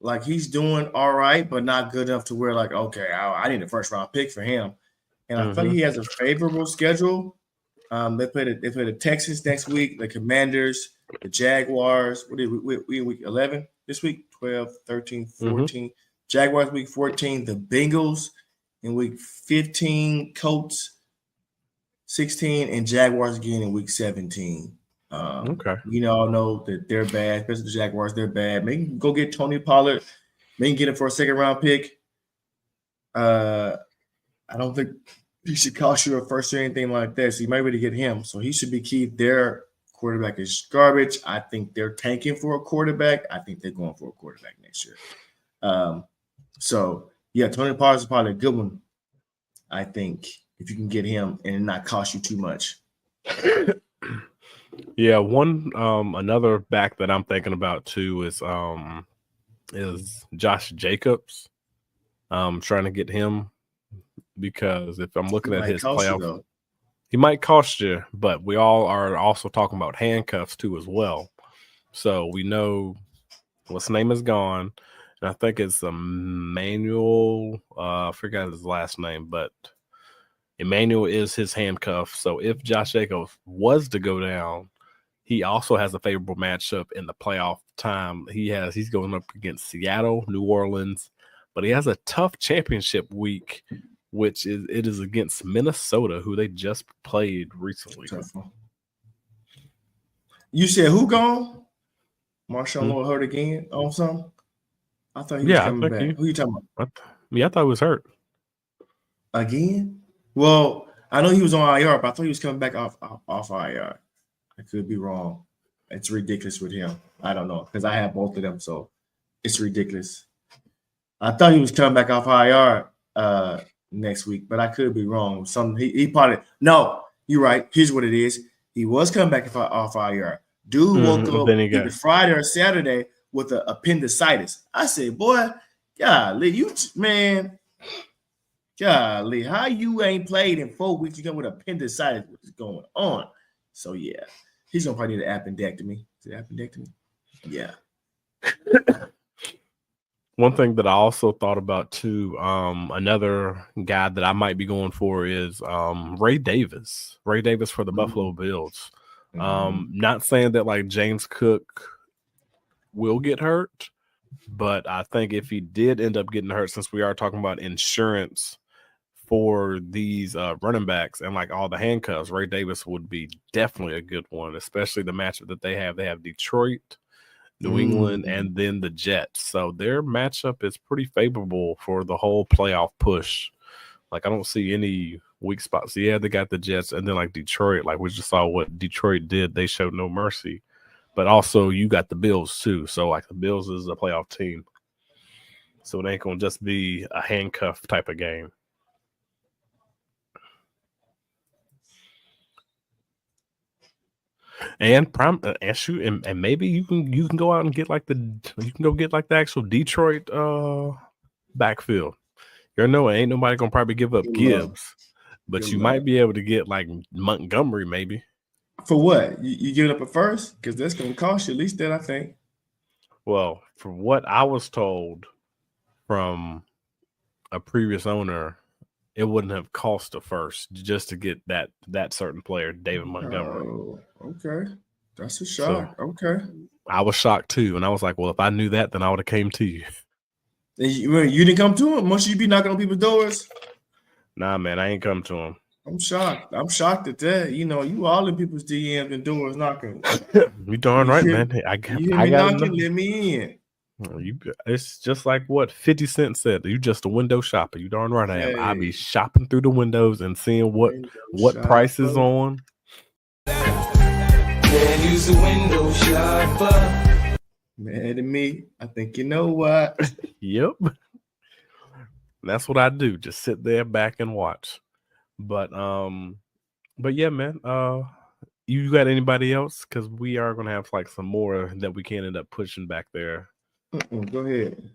Like he's doing all right, but not good enough to where like, okay, I need a first round pick for him. And I feel like he has a favorable schedule. They play the Texans next week, the Commanders, the Jaguars. What did we week 11 this week? 12, 13, 14. Jaguars week 14, the Bengals in week 15, Colts 16, and Jaguars again in week 17. We all know that they're bad, especially the Jaguars. They're bad. Maybe go get Tony Pollard. Maybe get him for a second round pick. I don't think he should cost you a first or anything like that. So you might be able to get him. So he should be key. Their quarterback is garbage. I think they're tanking for a quarterback. I think they're going for a quarterback next year. So yeah, Tony Pollard is probably a good one. I think if you can get him and not cost you too much. Yeah, another back that I'm thinking about too is Josh Jacobs. Trying to get him because if I'm looking at his playoff, he might cost you, but we all are also talking about handcuffs too as well. So we know what's name is gone, and I think it's Emmanuel. I forgot his last name, but Emmanuel is his handcuff. So if Josh Jacobs was to go down, he also has a favorable matchup in the playoff time. He's going up against Seattle, New Orleans, but he has a tough championship week, which is against Minnesota, who they just played recently. You said who gone? Marshawn Lord hurt again on something? I thought he was coming back. Who you talking about? I thought he was hurt. Again? Well, I know he was on IR, but I thought he was coming back off IR. I could be wrong. It's ridiculous with him. I don't know because I have both of them, so it's ridiculous. I thought he was coming back off IR next week, but I could be wrong. He probably no. You're right. Here's what it is. He was coming back off IR. Dude woke up either Friday or Saturday with an appendicitis. I said, boy, golly, golly, how you ain't played in 4 weeks? You come with appendicitis. What is going on? So yeah, he's gonna probably need an appendectomy. Is it appendectomy? Yeah. One thing that I also thought about too, another guy that I might be going for is Ray Davis. Ray Davis for the Buffalo Bills. Not saying that like James Cook will get hurt, but I think if he did end up getting hurt, since we are talking about insurance for these running backs and like all the handcuffs, Ray Davis would be definitely a good one, especially the matchup that they have. They have Detroit, New England, and then the Jets. So their matchup is pretty favorable for the whole playoff push. Like I don't see any weak spots. Yeah, they got the Jets, and then like Detroit, like we just saw what Detroit did. They showed no mercy. But also you got the Bills too. So like the Bills is a playoff team. So it ain't gonna just be a handcuff type of game. And and maybe you can go out and get like the actual Detroit backfield. You know, ain't nobody gonna probably give up Gibbs, but you might be able to get like Montgomery maybe. For what? You give it up at first? Because that's gonna cost you at least that, I think. Well, from what I was told from a previous owner, it wouldn't have cost a first just to get that certain player, David Montgomery. Oh, okay. That's a shock. So, okay. I was shocked too. And I was like, well, if I knew that, then I would have came to you. You didn't come to him? Must you be knocking on people's doors? Nah, man, I ain't come to him. I'm shocked. I'm shocked at that. You know, you all in people's DMs and doors knocking. You darn right, man. I got knocking, let me in. It's just like what 50 Cent said. You just a window shopper. You darn right I am. I be shopping through the windows and seeing what price is on. Yeah, use the window shopper. Mad at me. I think you know what. Yep. That's what I do. Just sit there back and watch. But yeah, man. You got anybody else? Because we are gonna have like some more that we can end up pushing back there. Go ahead.